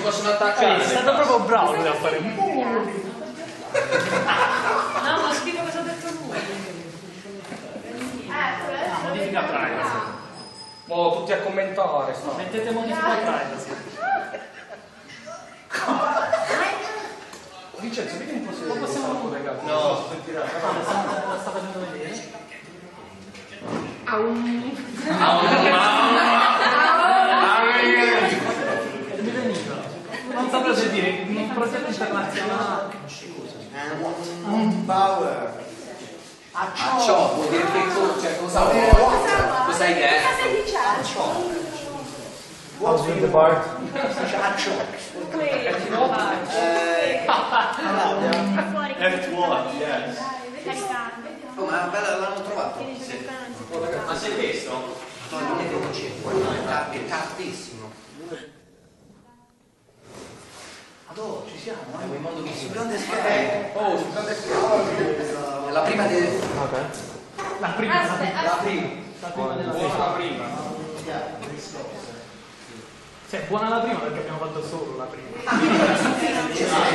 possono attaccare. È stato proprio bravo a fare. No, ma scrivo cosa ha detto lui. Modifica privacy. Oh, tutti a commentare. Mettete modifica privacy. Vincenzo, vedi un po' se possiamo ragazzi. No, la sta facendo vedere. Mi veniva. Non saprei se dire, un progetto internazionale. Un power. A ciò vuol dire che cioè cosa hai detto? What's with the bar? Oh, ma bella, l'hanno trovato? Sì. Ma sei visto? No, non è che è tardissimo. Adoro, ci siamo, Il mondo che si grande schermo. Oh, sul grande schermo. È la prima del... Ok. La prima. La prima. Cioè, buona la prima perché abbiamo fatto solo la prima.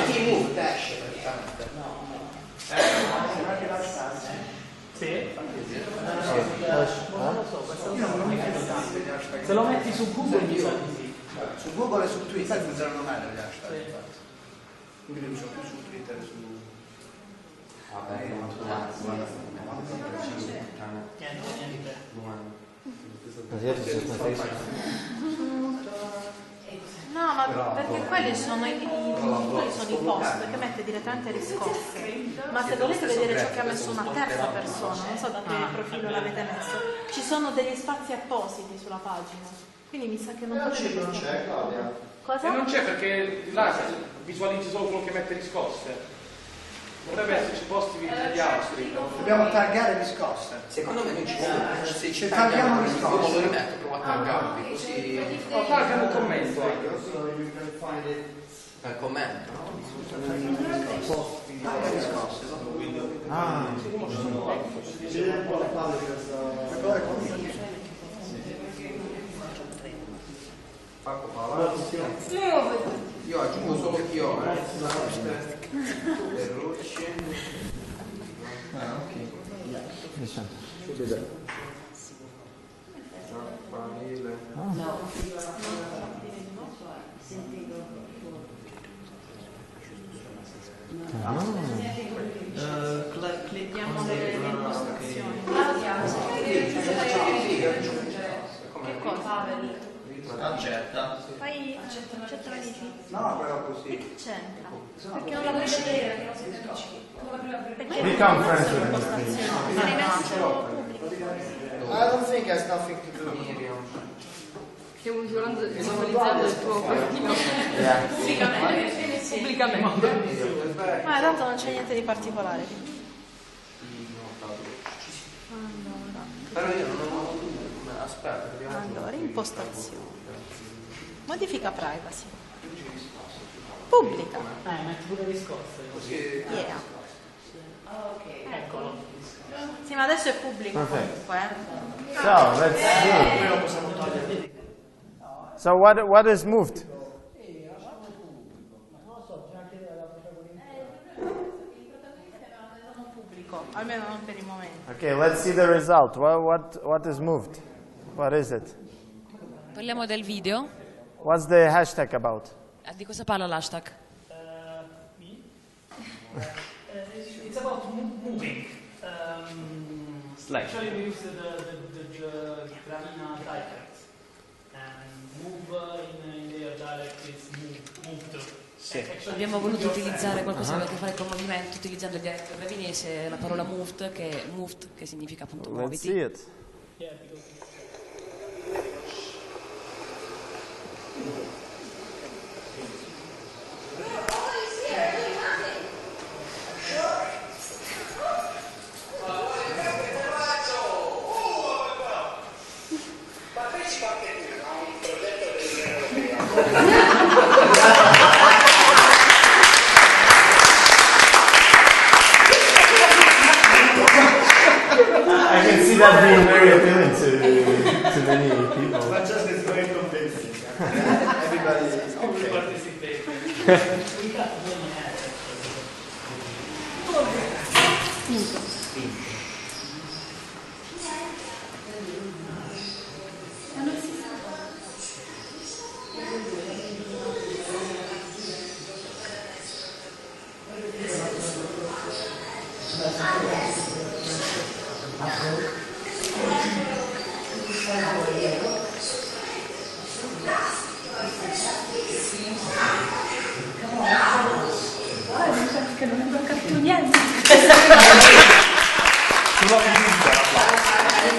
TV esce praticamente. Sì? Non lo so, se lo metti su Google mi sa di sì. Su Google e su Twitter funzionano meglio gli hashtag. Quindi li uso più su Twitter e su... Vabbè, Niente. No, ma perché quelli sono i post che mette direttamente riscosse. Ma se volete vedere ciò che ha messo una terza persona, non so da che profilo l'avete messo, ci sono degli spazi appositi sulla pagina. Quindi mi sa che non potete. Non c'è, Claudia. Cosa? E non c'è perché là visualizzi solo quello che mette riscosse. Potrebbe esserci posti degli altri. Dobbiamo taggare riscosse. Secondo me non ci sono. Se ci tagliamo riscosse. lo rimetto, provo a taggarvi così. Oh, taggano un commento anche. Per commento. Tagga riscosse. Ah. Io aggiungo solo chiome. Ferrucci. Ok. Vediamo le impostazioni. Che cosa? Accetta. Fai accetta la dici? No, però così. E che c'entra? Perché non la puoi vedere? Perché Become friends with me. l'hai messo pubblico? I don't think it has nothing to do. Stiamo visualizzando il tuo profilo pubblicamente. Ma tanto non c'è niente di particolare. Però io non ho aspetta, Allora, impostazioni. Modifica privacy. Pubblica. Metti pure riscosse. così. Yeah. Eccolo. Sì, ma adesso è pubblico Perfetto. comunque. So let's do. So what is moved? Pubblico, almeno non per il momento. Okay, let's see the result. What is moved? What is it? Parliamo del video. What's the hashtag about? Di cosa parla l'hashtag? It's about moving. Actually, we use the Gravina dialect. And move in their dialect is move to. Sì. Abbiamo voluto utilizzare qualcosa che ha a che fare con movimento utilizzando il dialetto gravinese, la parola moved che significa appunto Let's muoviti. see it. Yeah, because I can see that being very appealing to Che non mi manca più niente.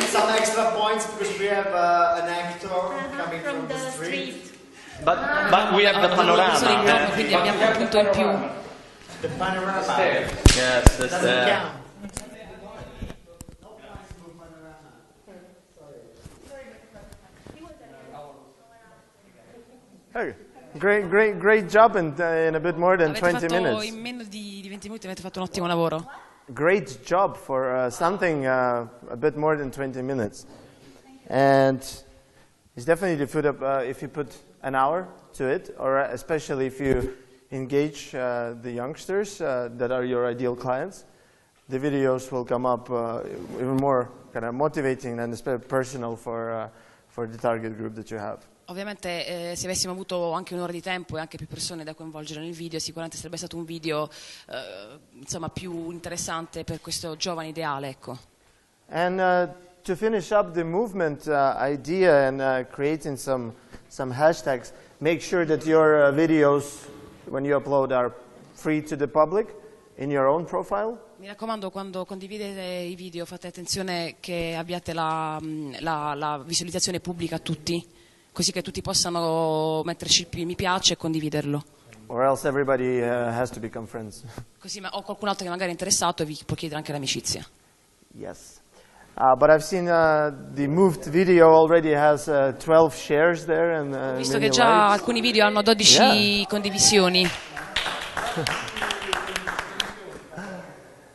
Some extra points because we have an actor coming from the street. But we have the panorama. Quindi abbiamo un punto in più. The panorama. Yes, that's there. Hey, great job in a bit more than 20 minutes. In meno di 20 minuti avete fatto un ottimo lavoro. Great job for something a bit more than 20 minutes. And it's definitely food up if you put an hour to it, or especially if you engage the youngsters that are your ideal clients. The videos will come up even more kind of motivating and personal for the target group that you have. Ovviamente se avessimo avuto anche un'ora di tempo e anche più persone da coinvolgere nel video, sicuramente sarebbe stato un video insomma, più interessante per questo giovane ideale. Ecco. And to finish up the movement idea and creating some hashtags, make sure that your videos, when you upload, are free to the public in your own profile. Mi raccomando, quando condividete i video fate attenzione che abbiate la visualizzazione pubblica a tutti, così che tutti possano metterci il mi piace e condividerlo. Or else everybody has to become friends. Così o qualcun altro che magari è interessato vi può chiedere anche l'amicizia. Yes. But I've seen the moved video already has 12 shares there and visto che già alcuni video hanno 12 condivisioni.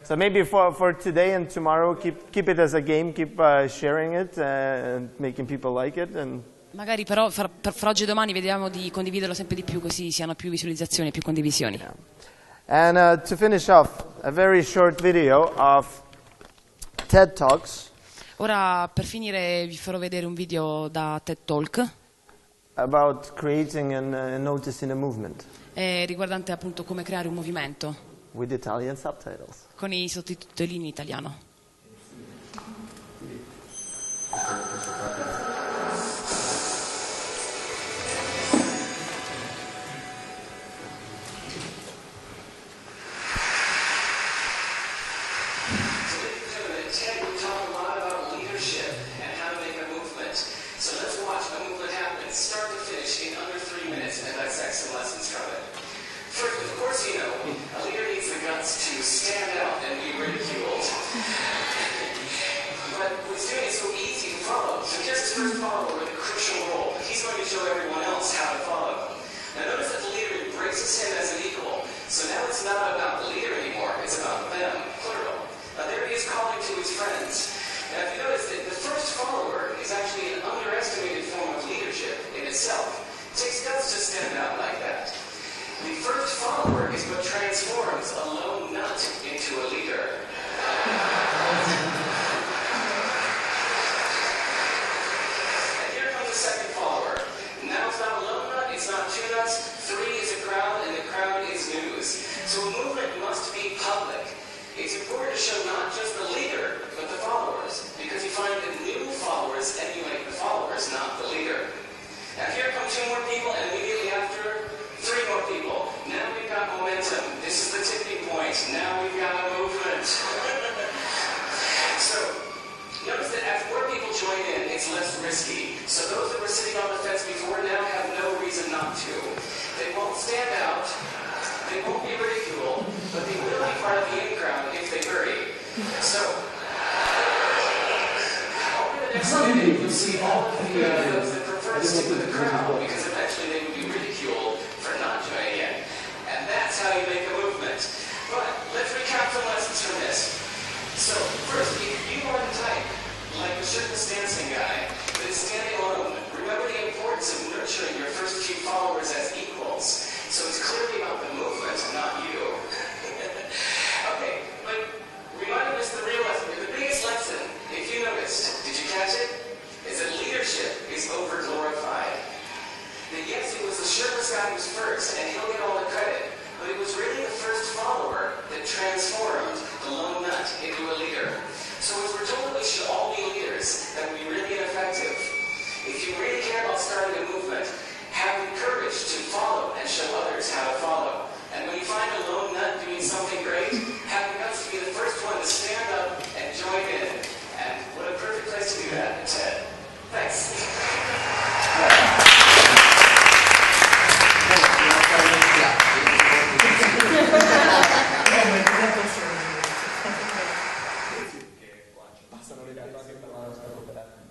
So maybe for today and tomorrow, keep it as a game, keep sharing it and making people like it. And magari però fra oggi e domani vediamo di condividerlo sempre di più, così siano più visualizzazioni e più condivisioni. Yeah. And to finish off, a very short video of TED Talks. Ora per finire vi farò vedere un video da TED Talk about creating and noticing a movement. Riguardante appunto come creare un movimento. With Italian subtitles. Con i sottotitoli in italiano. transformed the lone nut into a leader. So as we're told that we should all be leaders, that care about starting a movement, have the courage to follow and show others how to follow. And when you find a lone nut doing something great, have the guts to be the first one to stand up and join in. And what a perfect place to do that, Ted. Thanks.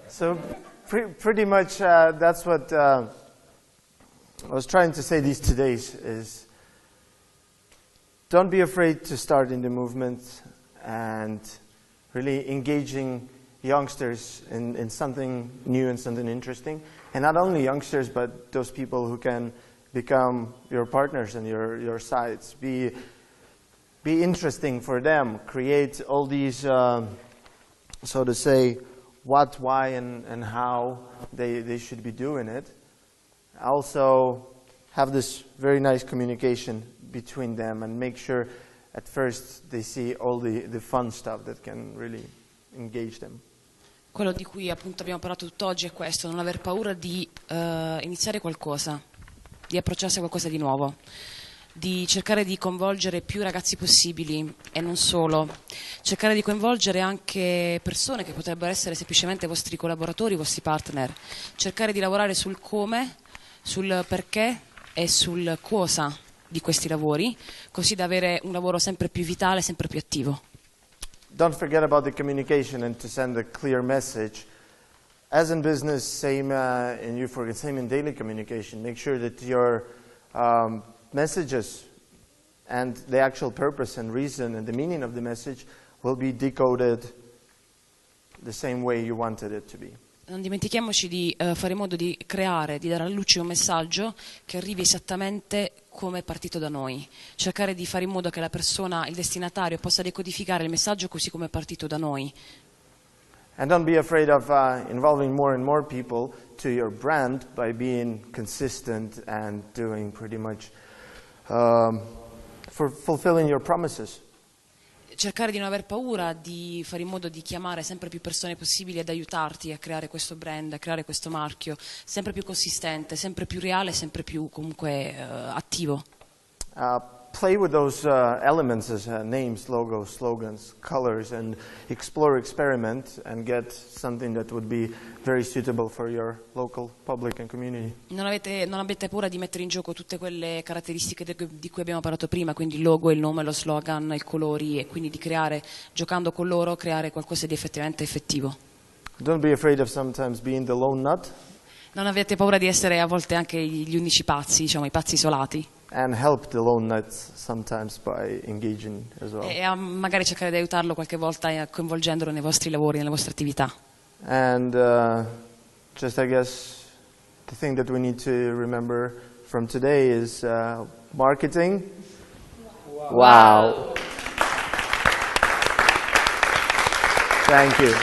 So pretty much that's what I was trying to say these 2 days is don't be afraid to start in the movement and really engaging youngsters in something new and something interesting. And not only youngsters, but those people who can become your partners and your sides. Be interesting for them. Create all these, so to say, what, why, and how they should be doing it. Also, have this very nice communication between them and make sure at first they see all the fun stuff that can really engage them. Quello di cui appunto abbiamo parlato tutt'oggi è questo, non aver paura di iniziare qualcosa, di approcciarsi a qualcosa di nuovo, di cercare di coinvolgere più ragazzi possibili e non solo, cercare di coinvolgere anche persone che potrebbero essere semplicemente vostri collaboratori, vostri partner, cercare di lavorare sul come, sul perché e sul cosa di questi lavori, così da avere un lavoro sempre più vitale, sempre più attivo. Don't forget about the communication and to send a clear message. As in business, same in daily communication. Make sure that your messages and the actual purpose and reason and the meaning of the message will be decoded the same way you wanted it to be. Non dimentichiamoci di fare in modo di creare, di dare alla luce un messaggio che arrivi esattamente come è partito da noi. Cercare di fare in modo che la persona, il destinatario, possa decodificare il messaggio così come è partito da noi. And don't be afraid of involving more and more people to your brand by being consistent and doing pretty much for fulfilling your promises. Cercare di non aver paura, di fare in modo di chiamare sempre più persone possibili ad aiutarti a creare questo brand, a creare questo marchio, sempre più consistente, sempre più reale, sempre più comunque attivo. Play with those elements as names, logos, slogans, colors, and explore, experiment, and get something that would be very suitable for your local public and community. Non avete paura di mettere in gioco tutte quelle caratteristiche di cui abbiamo parlato prima, quindi il logo, il nome, lo slogan, i colori, e quindi di creare, giocando con loro, creare qualcosa di effettivamente effettivo. Don't be afraid of sometimes being the lone nut. Non avete paura di essere a volte anche gli unici pazzi, diciamo, i pazzi isolati. And help the lone nuts sometimes by engaging as well. E magari cercare di aiutarlo qualche volta coinvolgendolo nei vostri lavori, nelle vostre attività. And just I guess the thing that we need to remember from today is marketing. Wow. Thank you.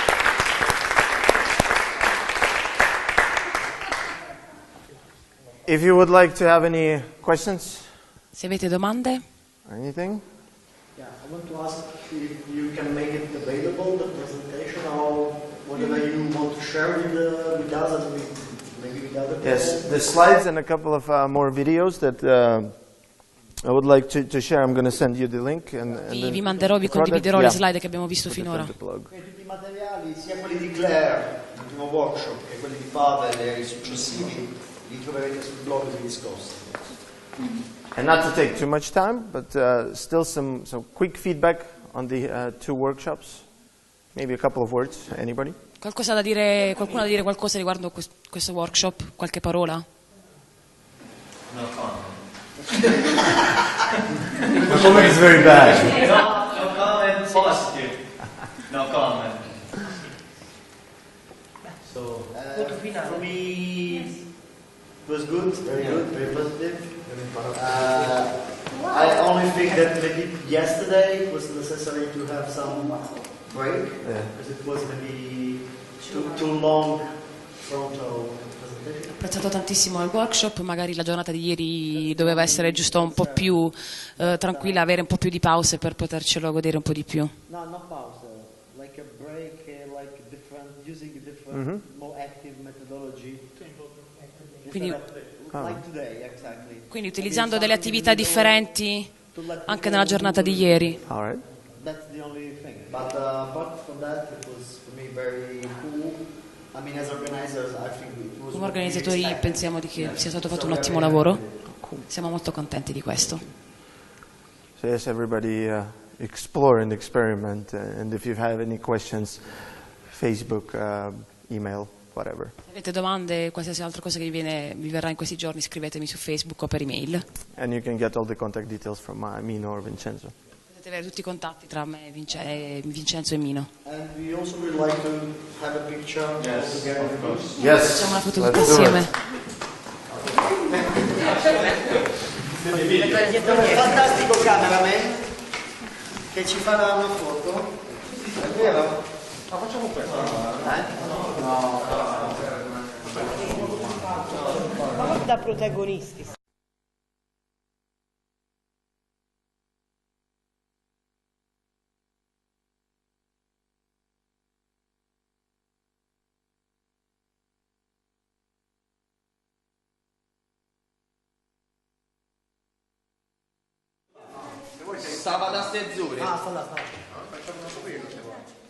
If you would like to have any questions? Se avete domande? Anything? Yeah, I want to ask if you can make it available, the presentation, or whatever you want to share with us and maybe with other people. Yes, the slides and a couple of more videos that I would like to share. I'm going to send you the link. Vi manderò, vi condividerò le slide che abbiamo visto finora. Tutti i materiali, sia quelli di Claire, il primo workshop, che quelli di Pavel e i successivi, li troverete sul blog di Ri-scosse. And not to take too much time, but still some quick feedback on the 2 workshops. Maybe a couple of words. Anybody? Qualcosa da dire, qualcuno da dire qualcosa riguardo questo workshop? Qualche parola? No comment. The comment is very bad. No comment, positive. No comment. So, for me, it was good, very positive. I only think that maybe yesterday it was necessary to have some break, because it was maybe too long frontal presentation. Ho apprezzato tantissimo il workshop, magari la giornata di ieri doveva essere giusto un po' più tranquilla, avere un po' più di pause per potercelo godere un po' di più. No, not pause, like a break, like different, using different, more active methodology. methodology. Quindi, Like today, exactly. quindi utilizzando delle attività differenti anche nella giornata di ieri. All right. That's the only thing. But apart from that, it was for me very cool. I mean, as organizers, I think it was. Come organizzatori pensiamo che sia stato fatto un ottimo lavoro. Siamo molto contenti di questo. So yes, everybody explore and experiment. And if you have any questions, Facebook, email, whatever. Se avete domande, qualsiasi altra cosa che vi verrà in questi giorni, scrivetemi su Facebook o per email. And you can get all the contact details from Mino or Vincenzo. Potete avere tutti i contatti tra me, Vincenzo e Mino. And we also would like to have a picture together. Yes. Facciamo una foto let's tutti do insieme. Dietro un fantastico cameraman che ci farà una foto. È vero? Ma facciamo questo. Da protagonisti. Sabato a ste azzurre. Ah, falla. Facciamo una sopra se vuoi.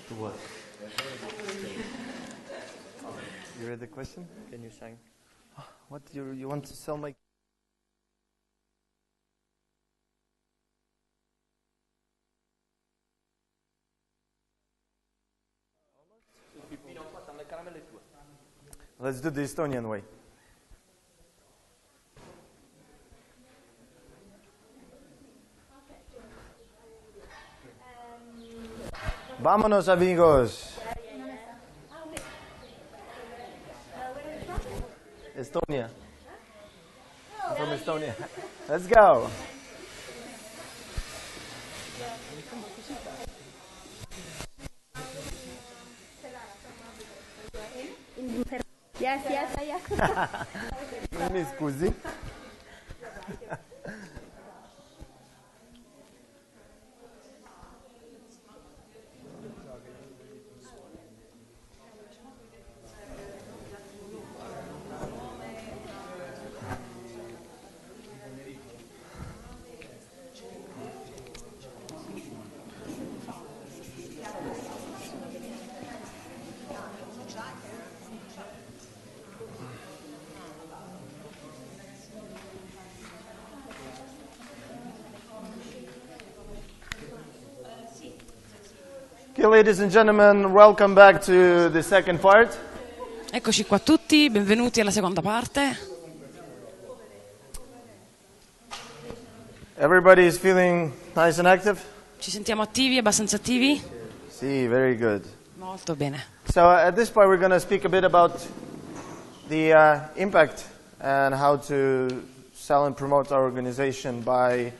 To what? You read the question? Can you sing? What you want to sell my? Let's do the Estonian way. Vámonos, amigos. Estonia. I'm from Estonia. Let's go. Yes, Mi scusi. Okay, ladies and gentlemen, welcome back to the second part. Eccoci qua tutti, benvenuti alla seconda parte. Everybody is feeling nice and active? Ci sentiamo attivi, abbastanza attivi? Sì, very good. Molto bene. So at this point we're going to speak a bit about the impact and how to sell and promote our organization by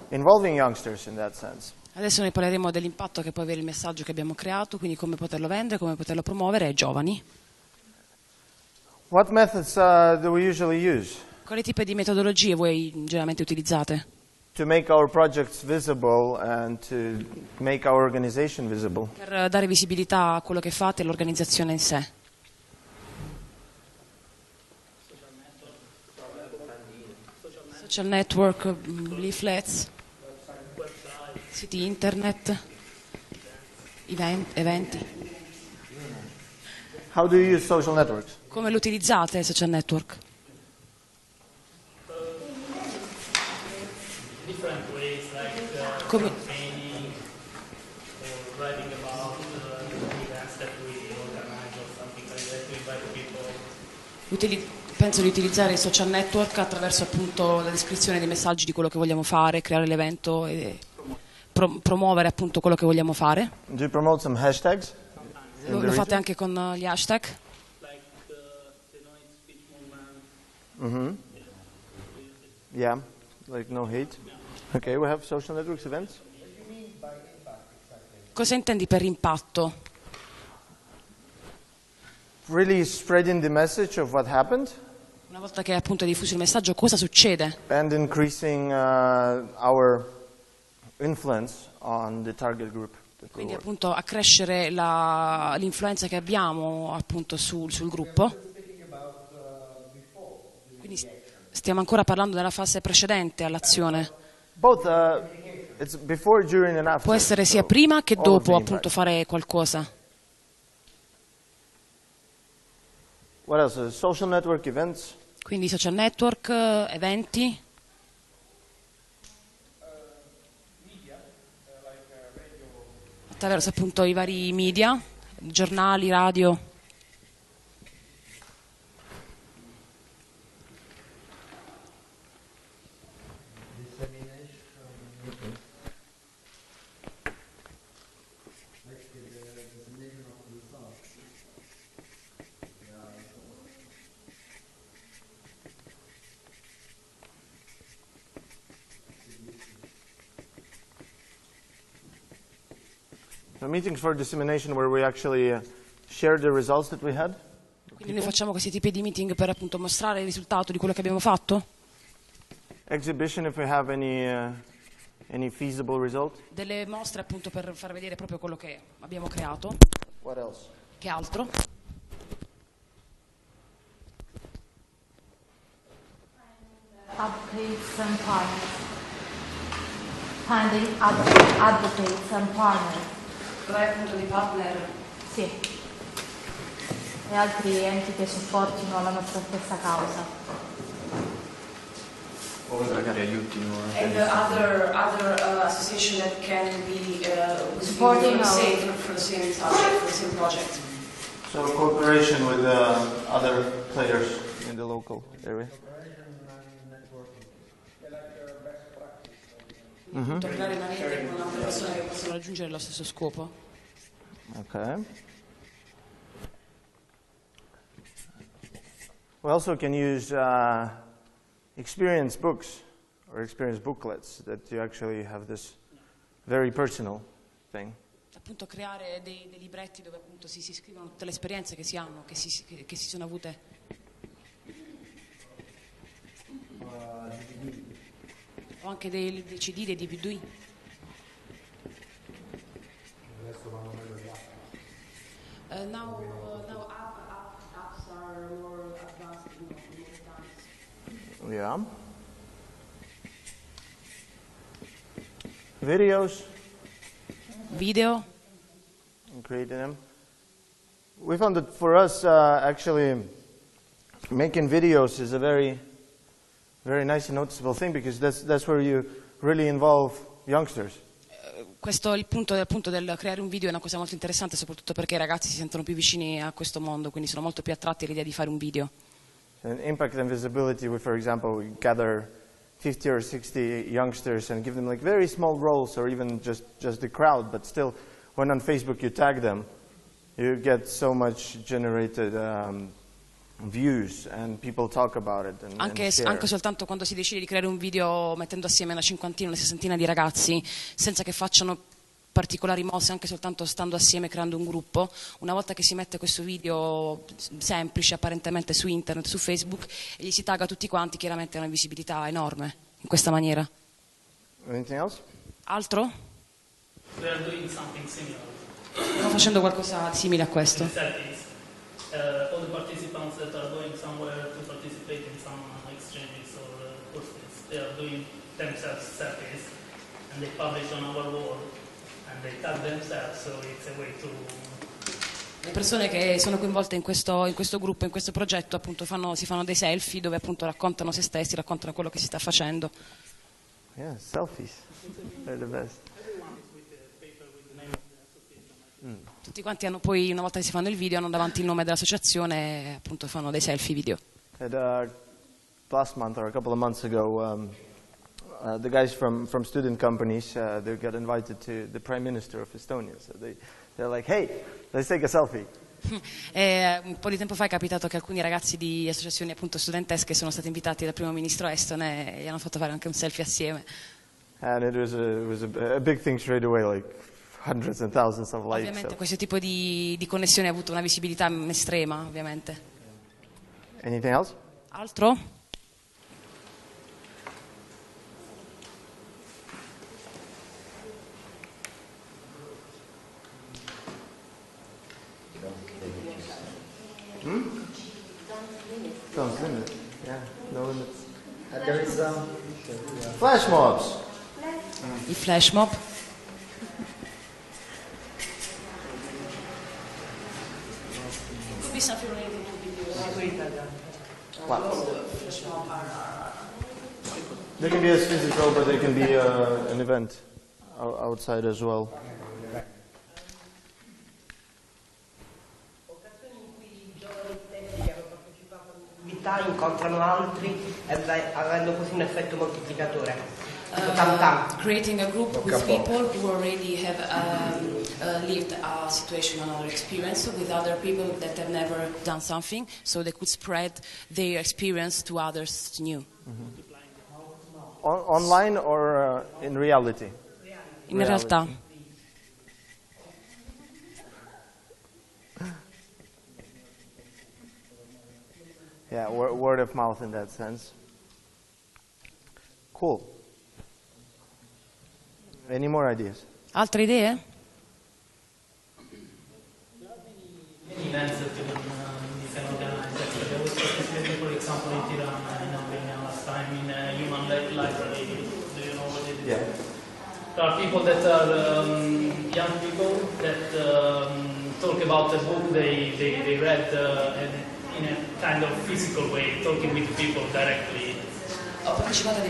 involving youngsters in that sense. Adesso ne parleremo dell'impatto che può avere il messaggio che abbiamo creato, quindi come poterlo vendere, come poterlo promuovere ai giovani. What methods do we usually use Quali tipi di metodologie voi generalmente utilizzate to make our projects visible and to make our organization visible? per dare visibilità a quello che fate e all'organizzazione in sé? Social network, leaflets, siti internet, eventi. How do you use social networks? Come lo utilizzate il social network? Different ways, like Come, campaigning or writing about events that we organize or something like that to invite people. penso di utilizzare i social network attraverso appunto la descrizione dei messaggi di quello che vogliamo fare, creare l'evento e promuovere appunto quello che vogliamo fare. Do you promote some hashtags? Lo fate anche con gli hashtag? Like the no hate speech movement. Yeah, like no hate. Okay, we have social networks events. Cosa intendi per impatto? Really spreading the message of what happened Una volta che è appunto diffuso il messaggio, cosa succede? and increasing our influence on the target group. Quindi appunto accrescere l'influenza che abbiamo appunto sul gruppo. Quindi stiamo ancora parlando della fase precedente all'azione. Both, it's before, during, and after. Può essere sia prima che dopo appunto fare qualcosa. What else? Social network events. Quindi social network, eventi. Attraverso appunto i vari media, giornali, radio. So meetings for dissemination where we actually share the results that we had. Quindi noi facciamo questi tipi di meeting per appunto mostrare il risultato di quello che abbiamo fatto. Exhibition if we have any feasible result. Delle mostre appunto per far vedere proprio quello che abbiamo creato. What else? Che altro? Advocates and partners. Finding advocates and partners. Trovare appunto dei partner. Sì. E altri enti che supportino la nostra stessa causa. And other association that can be supporting for the same subject, for the same project. So cooperation with other players in the local area. Creare una rete con altre persone che possono raggiungere lo stesso scopo. Okay. We also can use experience books or experience booklets that you actually have this very personal thing. Appunto creare dei libretti dove appunto si scrivono tutte le esperienze che si hanno, che si sono avute. O anche dei CD, dei DVD. Now apps are more advanced in times. Yeah. Videos. Video. And creating them. We found that for us, actually, making videos is a very nice and noticeable thing because that's where you really involve youngsters. Questo il punto del creare un video è una cosa molto interessante, soprattutto perché i ragazzi si sentono più vicini a questo mondo, quindi sono molto più attratti all'idea di fare un video. And impact and visibility, for example, we gather 50 or 60 youngsters and give them like very small roles or even just the crowd, but still when on Facebook you tag them, you get so much generated views and people talk about it and anche soltanto quando si decide di creare un video mettendo assieme una cinquantina, una sessantina di ragazzi senza che facciano particolari mosse, anche soltanto stando assieme creando un gruppo, una volta che si mette questo video semplice apparentemente su internet, su Facebook e gli si tagga tutti quanti, chiaramente ha una visibilità enorme in questa maniera. Anything else? Altro? We are doing something similar. Stiamo facendo qualcosa di simile a questo. All the participants that are going somewhere to participate in some exchanges or courses, they are doing themselves selfies and they publish on our wall and they tag themselves, so it's a way to... Le persone che sono coinvolte in questo gruppo, in questo progetto, appunto si fanno dei selfie dove appunto raccontano se stessi, raccontano quello che si sta facendo. Yeah, selfies. They're the best. Tutti quanti hanno poi, una volta che si fanno il video, hanno davanti il nome dell'associazione e appunto fanno dei selfie video. Last month or a couple of months ago, the guys from student companies, they got invited to the Prime Minister of Estonia. So they're like, hey, let's take a selfie. E un po' di tempo fa è capitato che alcuni ragazzi di associazioni appunto studentesche sono stati invitati dal primo ministro estone e gli hanno fatto fare anche un selfie assieme. And it was a big thing straight away, like hundreds and thousands of likes. Ovviamente questo tipo di connessione ha avuto una visibilità estrema, ovviamente. Anything else? Altro? Don't limit. Yeah, no limits. There is Flash mobs. I flash mob. Could be something related to videos. What? They can be as physical, but they can be an event outside as well. Incontrano altri e avendo così un effetto moltiplicatore. Creating a group with people who already have lived a situation or experience with other people that have never done something, so they could spread their experience to others new. Online or in reality? In realtà. Yeah, word of mouth in that sense. Cool. Any more ideas? Altre idee? Events that you can organize. Actually, I was participating, for example, in Tirana in Albania last time in a human library. Do you know what it is? Yeah. There are people that are young people that talk about the book they read in a kind of physical way, talking with people directly. Ho partecipato a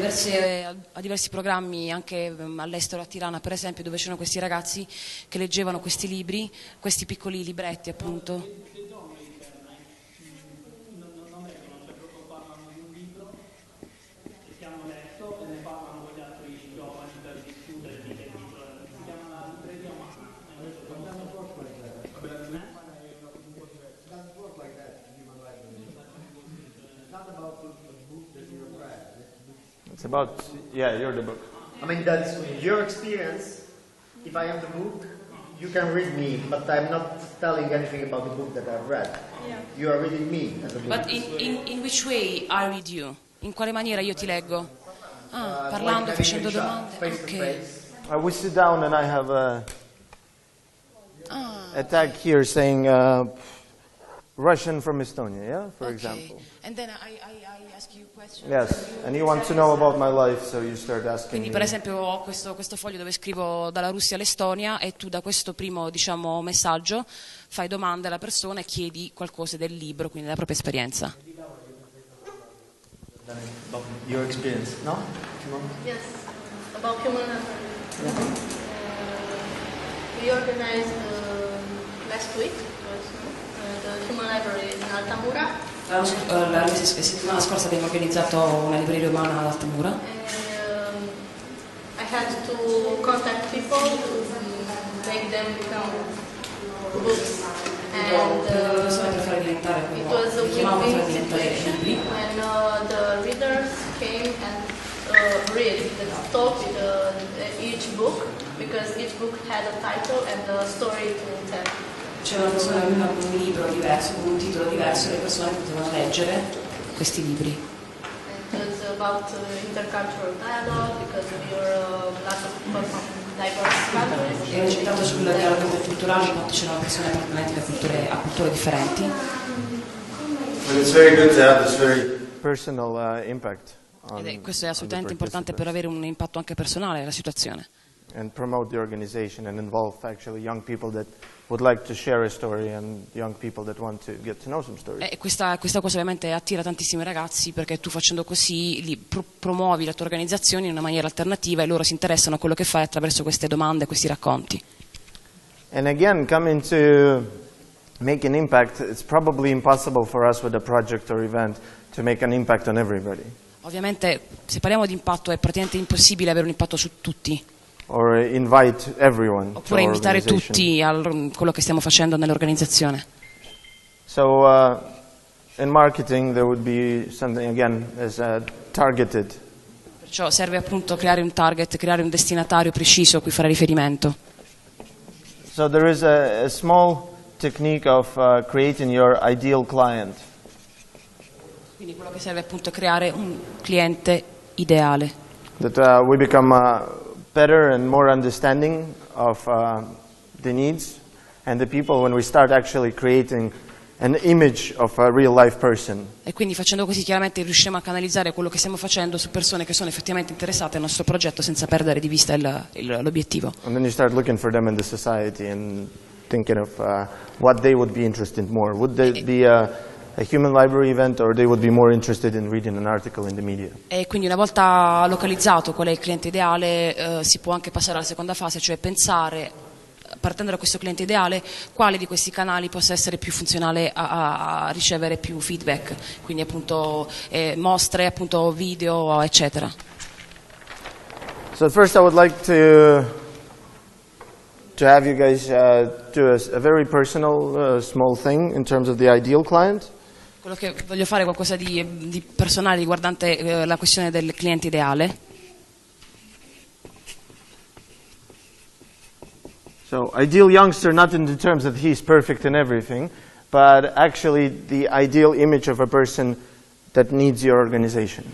diversi programmi anche all'estero, a Tirana per esempio, dove c'erano questi ragazzi che leggevano questi libri, questi piccoli libretti appunto. It's about, yeah, you're the book. I mean, that's your experience. If I have the book, you can read me, but I'm not telling anything about the book that I've read. Yeah. You are reading me as a book. But in which way I read you? In quale maniera io ti leggo? Parlando, like facendo having a domande? chat, face to Ok. face. We sit down and I have a tag here saying Russian from Estonia, yeah, for example. And then I ask you questions. Yes, and you want to know about my life, so you start asking Quindi me. per esempio ho questo foglio dove scrivo dalla Russia all'Estonia e tu da questo primo diciamo messaggio fai domande alla persona e chiedi qualcosa del libro, quindi della propria esperienza. About your experience, no? Yes, about human library. We organized last week the human library in Altamura. La settimana scorsa abbiamo organizzato una libreria umana ad Altamura. I had to contact people to make them become books. And it was a win-win situation when the readers came and read the talk with each book, because each book had a title and a story to tell. C'era una persona con un libro diverso, con un titolo diverso, e le persone potevano leggere questi libri. It was about intercultural dialogue, because we were lots of people from diverse countries. Era centrato sul dialogo interculturale, in quanto c'erano persone appartenenti a culture differenti. And it's very good to have this very personal impact on, questo è assolutamente importante per avere un impatto anche personale nella situazione. And promote the organization and involve actually young people that would like to share a story and young people that want to get to know some stories. E questa cosa ovviamente attira tantissimi ragazzi, perché tu facendo così promuovi la tua organizzazione in una maniera alternativa e loro si interessano a quello che fai attraverso queste domande, questi racconti. And again, coming to make an impact, it's probably impossible for us with a project or event to make an impact on everybody. Ovviamente se parliamo di impatto è praticamente impossibile avere un impatto su tutti. Or invite everyone. Oppure invitare tutti a quello che stiamo facendo nell'organizzazione. So in marketing there would be something again as targeted. Perciò serve appunto creare un target, creare un destinatario preciso a cui fare riferimento. So there is a small technique of creating your ideal client. Quindi quello che serve appunto è creare un cliente ideale. That we become better and more understanding of the needs and the people when we start actually creating an image of a real life person. E quindi facendo così chiaramente riusciremo a canalizzare quello che stiamo facendo su persone che sono effettivamente interessate al nostro progetto senza perdere di vista l'obiettivo. And then you start looking for them in the society and thinking of what they would be interested in more. Would they be a human library event, or they would be more interested in reading an article in the media? E quindi una volta localizzato qual è il cliente ideale, si può anche passare alla seconda fase, cioè pensare, partendo da questo cliente ideale, quale di questi canali possa essere più funzionale a ricevere più feedback, quindi appunto mostre, appunto video, eccetera. So at first I would like to have you guys do a very personal small thing in terms of the ideal client. Quello che voglio fare è qualcosa di personale riguardante la questione del cliente ideale. So ideal youngster, not in the terms that he's perfect in everything, but actually the ideal image of a person that needs your organization.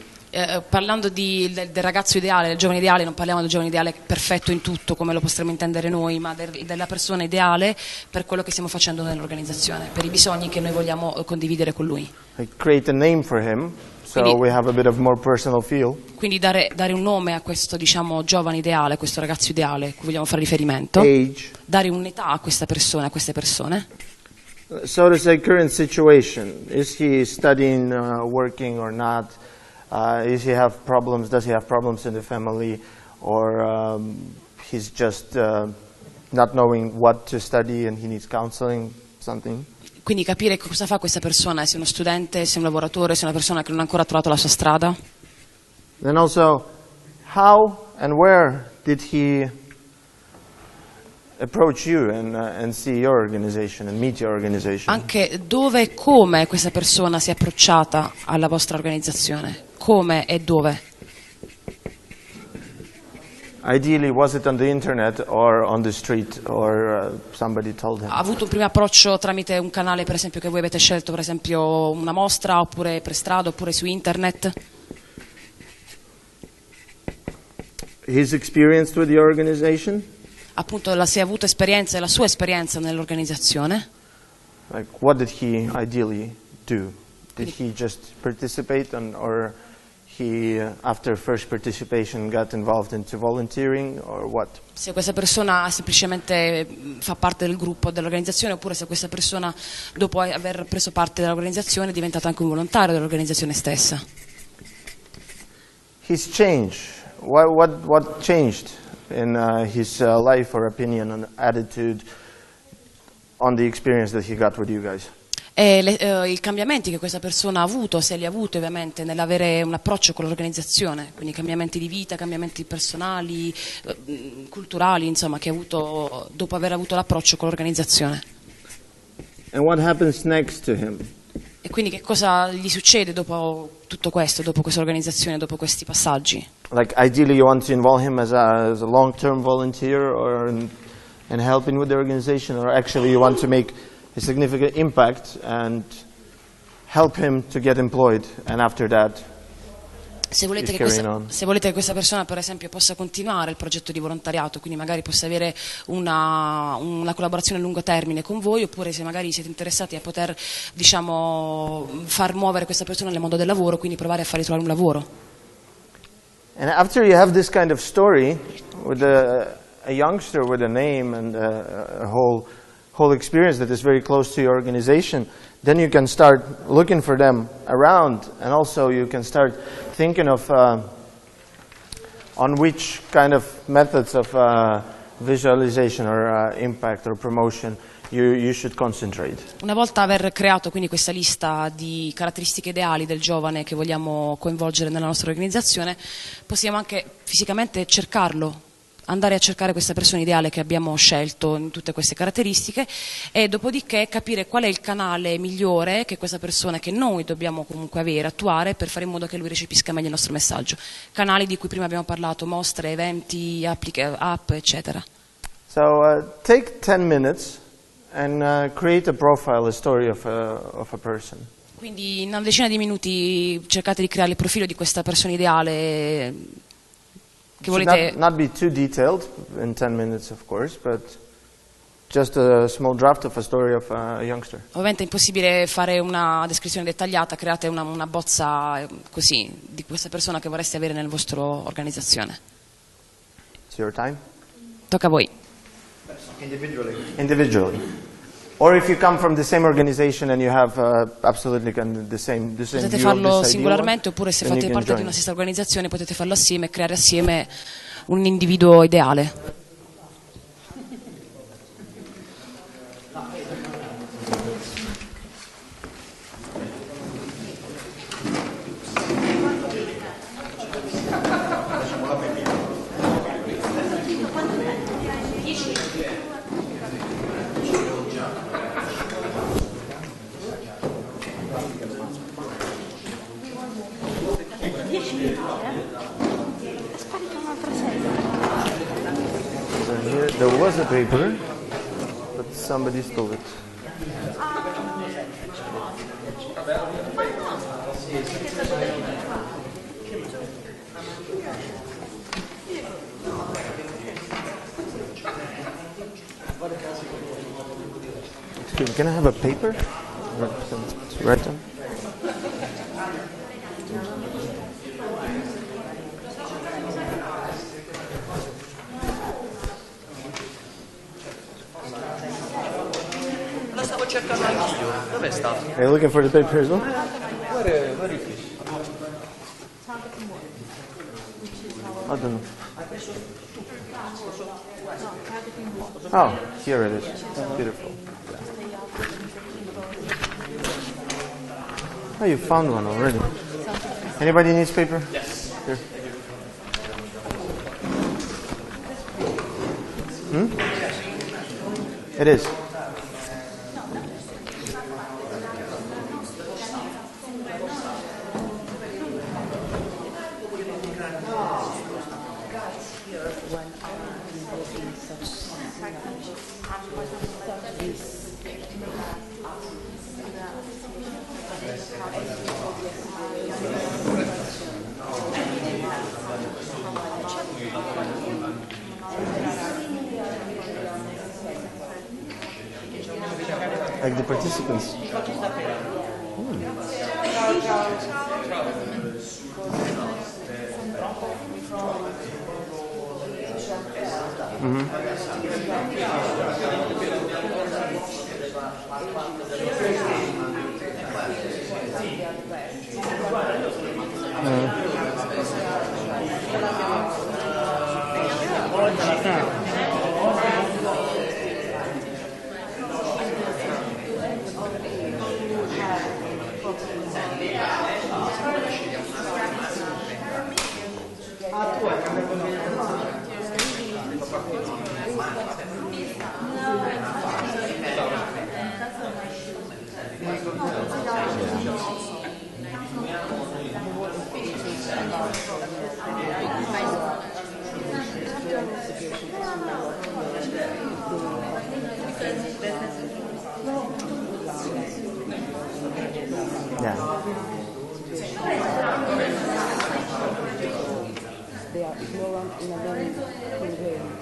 Parlando del ragazzo ideale, del giovane ideale, non parliamo del giovane ideale perfetto in tutto come lo potremmo intendere noi, ma della persona ideale per quello che stiamo facendo nell'organizzazione, per i bisogni che noi vogliamo condividere con lui. Like create a name for him, so Quindi, we have a bit of more personal feel. Quindi dare un nome a questo, diciamo, giovane ideale, a questo ragazzo ideale a cui vogliamo fare riferimento. Age. Dare un'età a questa persona, a queste persone. So to say, current situation. Is he studying, working or not? Does he have problems in the family? Or he's just not knowing what to study and he needs counseling, something? Quindi capire cosa fa questa persona, se è uno studente, se è un lavoratore, se è una persona che non ha ancora trovato la sua strada. Then also, how and where did he approach you and see your organization and meet your organization? Anche dove e come questa persona si è approcciata alla vostra organizzazione, come e dove. Ideally, was it on the internet or on the street or somebody told him? Ha avuto un primo approccio tramite un canale, per esempio, che voi avete scelto, per esempio una mostra, oppure per strada, oppure su internet? He's experienced with the organization? Appunto, se ha avuto esperienza, la sua esperienza nell'organizzazione. Like, what did he ideally do? Did he just participate or he, after first participation, got involved into volunteering or what? Se questa persona semplicemente fa parte del gruppo, dell'organizzazione, oppure se questa persona, dopo aver preso parte dell'organizzazione, è diventato anche un volontario dell'organizzazione stessa. His change. What changed in his life or opinion and attitude on the experience that he got with you guys? I cambiamenti che questa persona ha avuto, se li ha avuti ovviamente, nell'avere un approccio con l'organizzazione, quindi cambiamenti di vita, cambiamenti personali, culturali, insomma, che ha avuto dopo aver avuto l'approccio con l'organizzazione. And what happens next to him? E quindi che cosa gli succede dopo tutto questo, dopo questa organizzazione, dopo questi passaggi? Like ideally you want to involve him as a long-term volunteer or in helping with the organization, or actually you want to make a significant impact and help him to get employed, and after that se volete che questa persona, per esempio, possa continuare il progetto di volontariato, quindi magari possa avere una collaborazione a lungo termine con voi, oppure se magari siete interessati a poter, diciamo, far muovere questa persona nel mondo del lavoro, quindi provare a fargli trovare un lavoro. And after you have this kind of story with a youngster with a name and a whole experience that is very close to your organization, then you can start looking for them around, and also you can start thinking of on which kind of methods of visualization or impact or promotion you should concentrate. Una volta aver creato quindi questa lista di caratteristiche ideali del giovane che vogliamo coinvolgere nella nostra organizzazione, possiamo anche fisicamente cercarlo, andare a cercare questa persona ideale che abbiamo scelto in tutte queste caratteristiche, e dopodiché capire qual è il canale migliore che questa persona, che noi dobbiamo comunque attuare per fare in modo che lui recepisca meglio il nostro messaggio. Canali di cui prima abbiamo parlato, mostre, eventi, app, eccetera. So take 10 minutes and create a profile, a story of a person. Quindi in una decina di minuti cercate di creare il profilo di questa persona ideale che volete. Not be too detailed in 10 minutes, of course, but just a small draft of a story of a youngster. Ovviamente è impossibile fare una descrizione dettagliata, create una bozza così di questa persona che vorreste avere nella vostra organizzazione. It's your time. Tocca a voi. Individually. Or if you come from the same organization and you have absolutely the same Potete view farlo of this singolarmente, ideal, oppure se then you fate can parte di join. una stessa organizzazione potete farlo assieme e creare assieme un individuo ideale. There was a paper, but somebody stole it. Excuse me, can I have a paper? Right down. Lo stavo cercando anch'io. Dove è stato? Are you looking for the paper as well? Where is this? I don't know. Oh, here it is. Beautiful. Oh, you found one already. Anybody needs paper? Yes. Here. It is. Like the participants.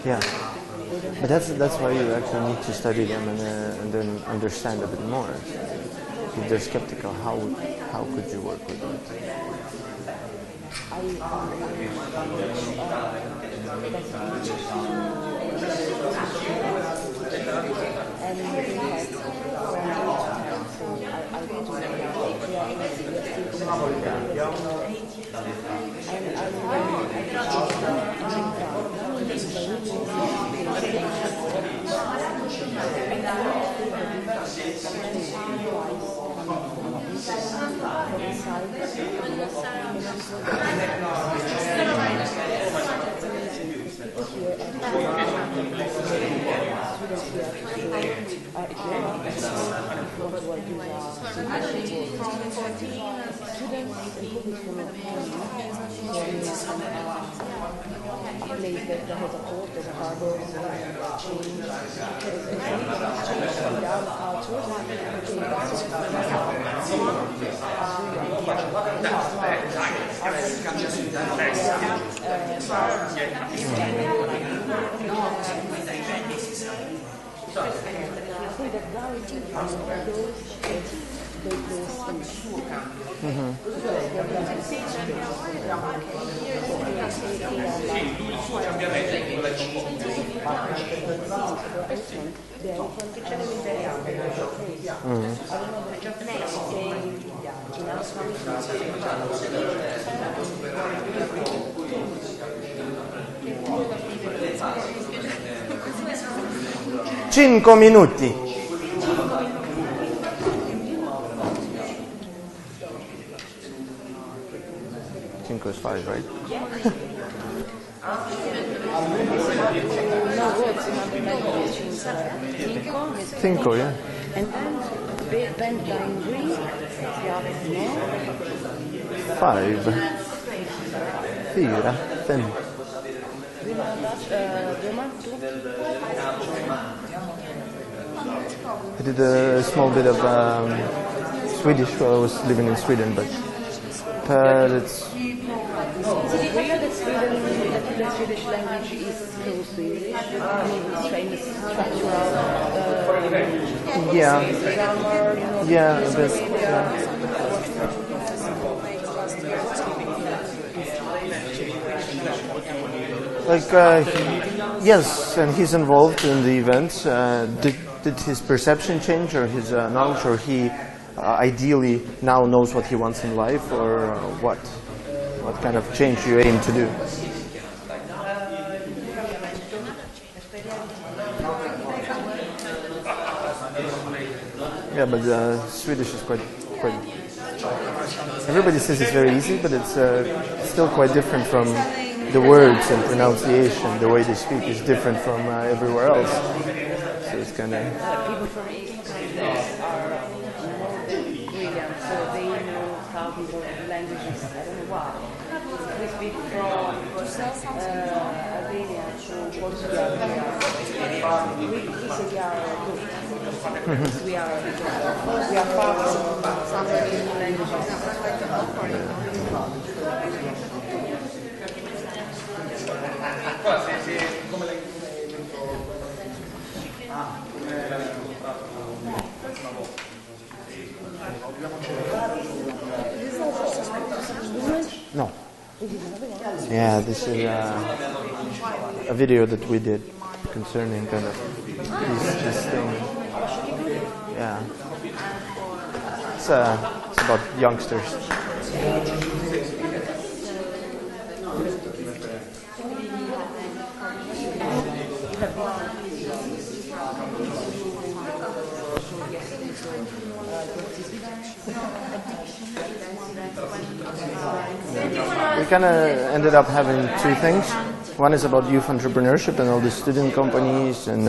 Yeah, but that's why you actually need to study them and then understand a bit more. If they're skeptical, how could you work with them? il suo cambiamento l'ho letto un po'. Cinque minuti. 5 is 5, right? Cinco, yeah. And then penta in Greek, no? 5. 4. 10. I did a small bit of Swedish while I was living in Sweden, but it's... We know that the Swedish language is close to English. I mean, it's famous structural yeah, grammar, yeah, a bit. Yes, and he's involved in the events. Did his perception change, or his knowledge, or he ideally now knows what he wants in life, or what? What kind of change you aim to do? Yeah, but Swedish is quite. Everybody says it's very easy, but it's still quite different from the words and pronunciation. The way they speak is different from everywhere else. So it's kind of. People from East are brilliant, so they know thousands of languages. I don't know why. We speak from Albania to Portugal. We are far from some languages. No. Yeah, this is a video that we did concerning kind of this thing. Yeah. It's about youngsters. We kind of ended up having two things. One is about youth entrepreneurship and all the student companies and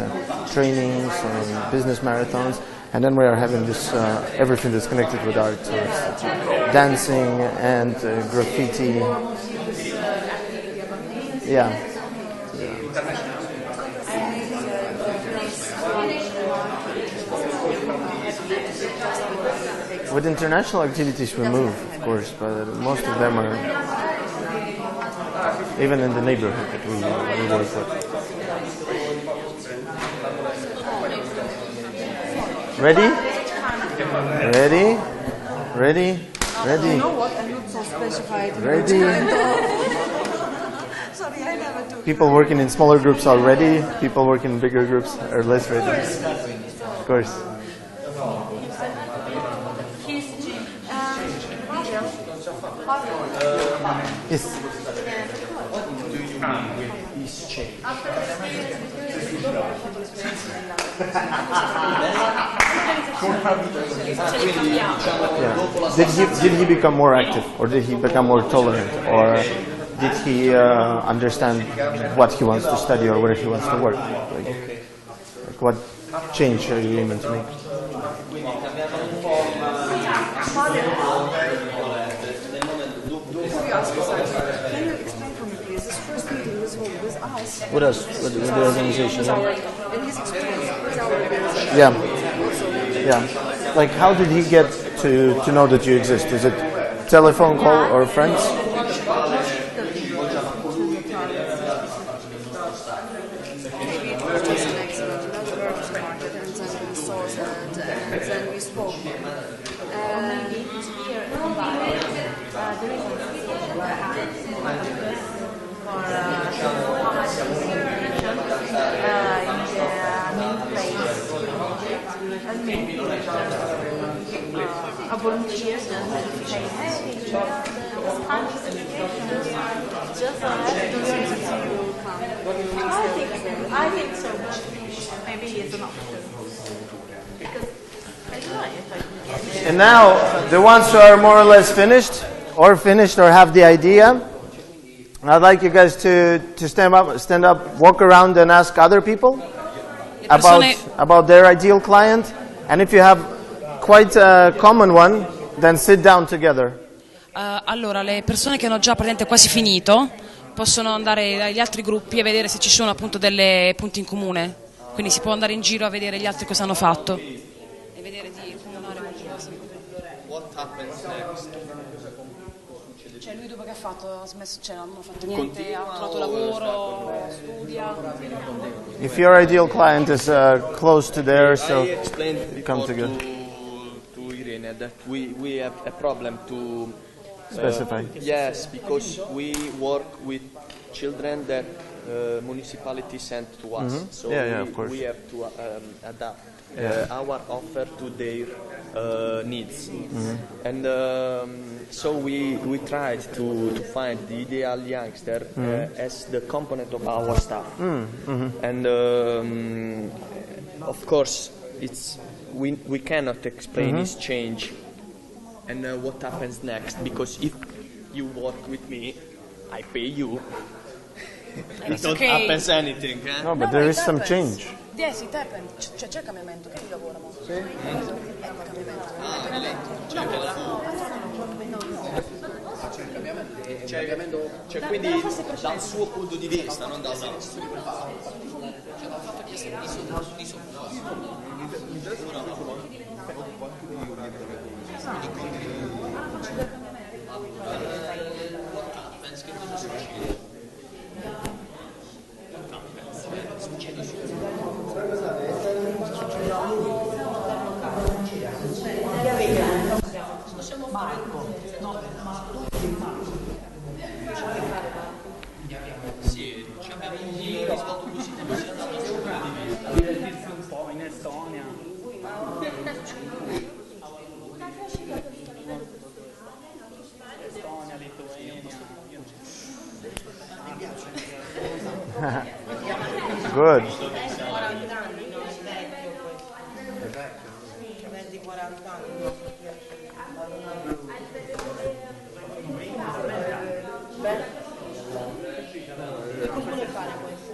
trainings and business marathons. And then we are having this everything that's connected with art. So it's dancing and graffiti. Yeah. With international activities we move, of course, but most of them are even in the neighborhood that we work with. Ready? Ready? Ready? Ready? You know what? I'm not so specified. Ready? Sorry, I never took. People working in smaller groups are ready. People working in bigger groups are less ready. Of course. Yes. Yeah. Did he become more active, or did he become more tolerant, or did he understand what he wants to study or where he wants to work? Like what change are you aiming to make? Can you explain for me, please? This first meeting was with us. With us, with the organization. And his experience with our organization. Yeah. Yeah. Like, how did he get to know that you exist? Is it telephone call or friends? questions and we spoke. Maybe here there is an association for how much is information in the main place, and maybe a volunteer just say, hey, Spanish education, just I think so. Maybe it's an option. Because I don't know if I can get it. And now, the ones who are more or less finished or have the idea, I'd like you guys to stand up, walk around and ask other people about their ideal client. And if you have quite a common one, then sit down together. Allora, le persone che hanno già praticamente quasi finito possono andare dagli altri gruppi e vedere se ci sono appunto delle punti in comune. Quindi si può andare in giro a vedere gli altri cosa hanno fatto e vedere di comunare qualcosa. What happens next? Cioè lui dopo che ha fatto, ha smesso, cioè non ha fatto niente, ha trovato lavoro, studia. If your ideal client is close to there, so come together. To Irene that we have a problem to specify. Yes, because we work with children that municipality sent to us. Mm-hmm. So of course. we have to adapt our offer to their needs. Mm-hmm. And so we tried to find the ideal youngster as the component of our staff. Mm-hmm. And of course, we cannot explain his change and what happens next, because if you work with me, I pay you. It don't happens anything. No, but there is some change. Yes, it happened. C'è il cambiamento, tutti lavorano. Sì? È il cambiamento. Cioè quindi dal suo punto di vista, non dal nostro. Cioè dal fatto di essere di sopra. Sì, ci abbiamo un risvolto positivo sia dal nostro punto di vista. Divertirsi un po' in Estonia. Estonia, Lituania. Good. Di 40 anni. Come fare questo?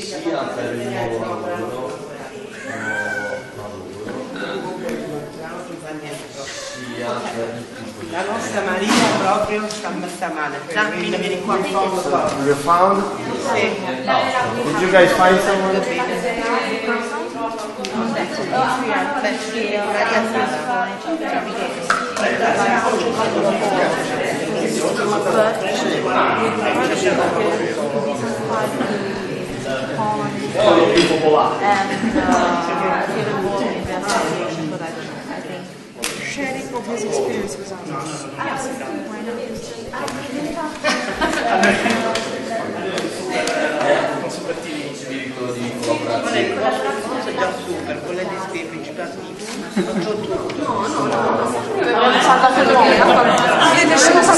Sia per il lavoro, La nostra Maria proprio sta messa male. Tranquilla, vieni qua in fondo. You found? Sì. Did you guys find someone? Sharing of his experience with others. Why not? spirito di collaborazione. Questo è già super, quelle di spirito principativo. Non c'ho tutto. Avevo saltato l'uomo. Nessuno sa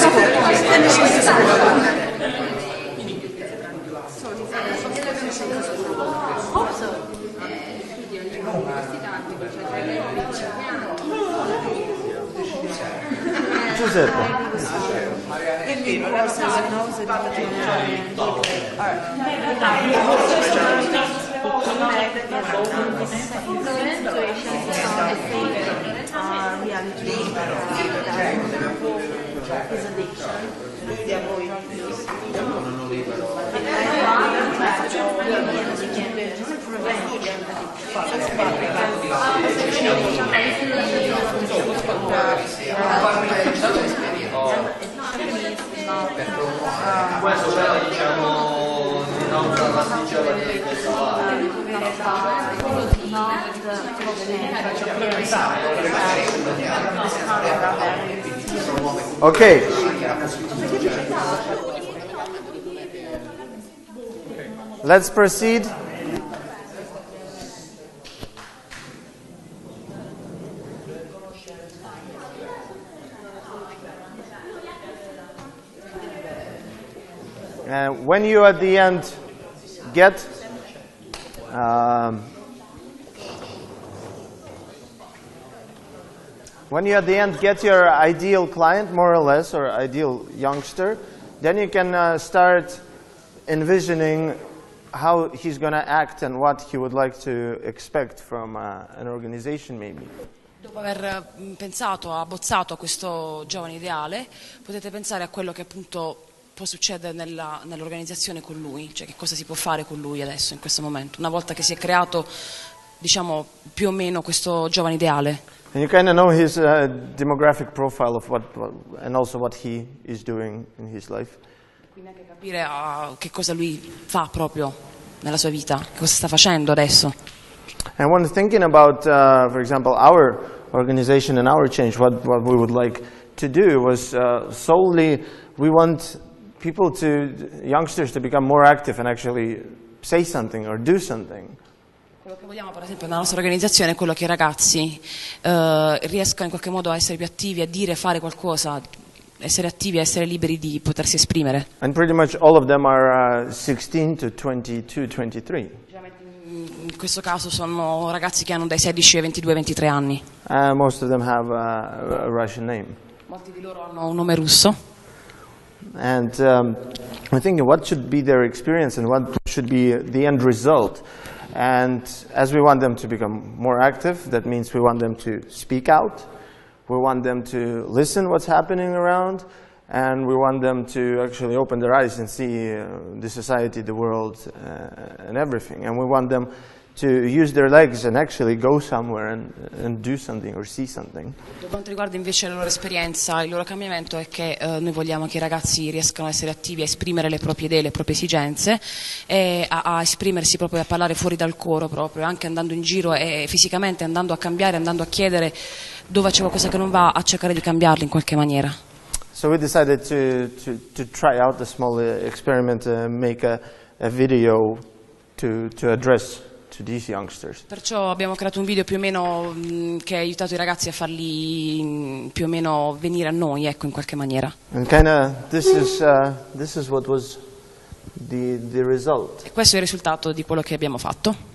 Giuseppe. Questo però diciamo Okay. Let's proceed. When you at the end get your ideal client, more or less, or ideal youngster, then you can start envisioning how he's going to act and what he would like to expect from an organization, maybe. Dopo aver pensato, abbozzato questo giovane ideale, potete pensare a quello che appunto può succedere nell'organizzazione con lui, cioè che cosa si può fare con lui adesso, in questo momento, una volta che si è creato, diciamo, più o meno questo giovane ideale. And you kind of know his demographic profile of and also what he is doing in his life. Quindi anche capire che cosa lui fa proprio nella sua vita, che cosa sta facendo adesso. And when thinking about, for example, our organization and our change, what we would like to do was solely we want youngsters to become more active and actually say something or do something. Quello che vogliamo, per esempio, nella nostra organizzazione è quello che i ragazzi riescano in qualche modo a essere più attivi, a dire, fare qualcosa, essere attivi, essere liberi di potersi esprimere. And pretty much all of them are 16 to 22, 23. In questo caso sono ragazzi che hanno dai 16 ai 22, 23 anni. Most of them have a Russian name. Molti di loro hanno un nome russo. And I'm thinking what should be their experience and what should be the end result. And as we want them to become more active, that means we want them to speak out, we want them to listen what's happening around, and we want them to actually open their eyes and see the society, the world, and everything. And we want them to use their legs and actually go somewhere and do something or see something. Per quanto riguarda invece la loro esperienza, il loro cambiamento è che noi vogliamo che i ragazzi riescano a essere attivi, a esprimere le proprie idee, le proprie esigenze e a esprimersi proprio, a parlare fuori dal coro proprio, anche andando in giro e fisicamente andando a cambiare, andando a chiedere dove c'è qualcosa che non va, a cercare di cambiarlo in qualche maniera. So we decided to try out a small experiment, make a video to address to these youngsters. Perciò abbiamo creato un video più o meno che ha aiutato i ragazzi a farli più o meno venire a noi, ecco, in qualche maniera. And kinda this is what was the result. E questo è il risultato di quello che abbiamo fatto.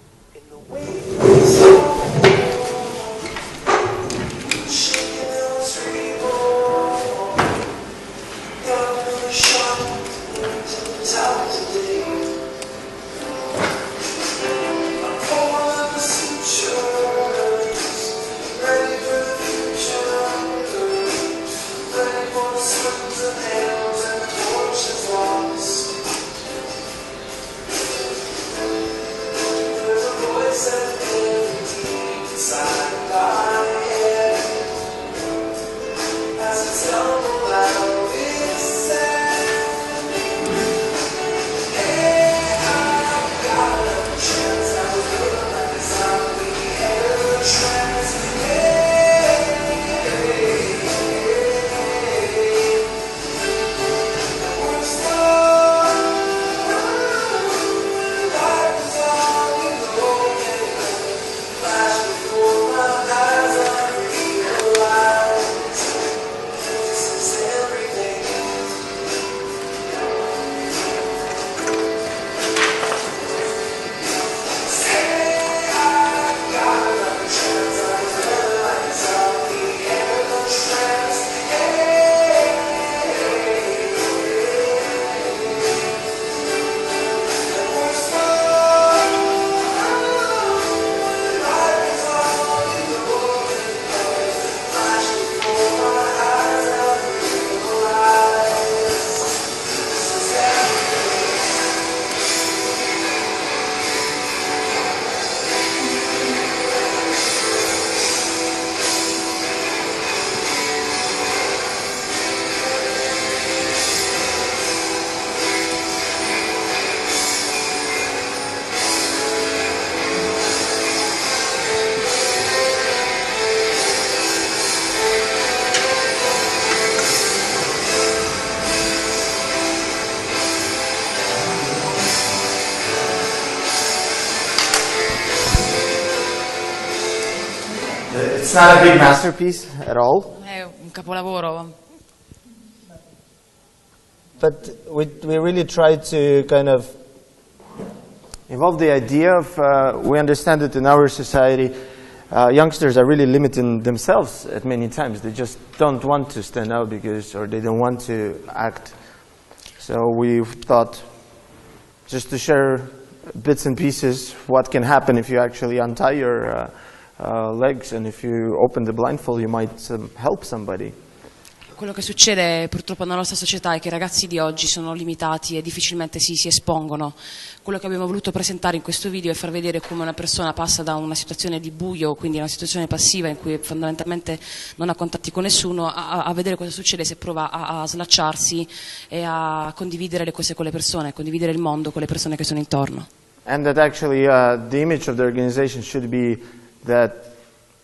It's not a big masterpiece at all. Non è un capolavoro, But we really try to kind of involve the idea of, we understand that in our society, youngsters are really limiting themselves at many times. They just don't want to stand out because, or they don't want to act. So we thought just to share bits and pieces what can happen if you actually untie your legs, and if you open the blindfold you might help somebody. Quello che succede purtroppo nella nostra società è che i ragazzi di oggi sono limitati e difficilmente si espongono. Quello che abbiamo voluto presentare in questo video è far vedere come una persona passa da una situazione di buio, quindi a una situazione passiva in cui fondamentalmente non ha contatti con nessuno, a vedere cosa succede se prova a slacciarsi e a condividere le cose con le persone, a condividere il mondo con le persone che sono intorno. And that actually the image of the organization should be that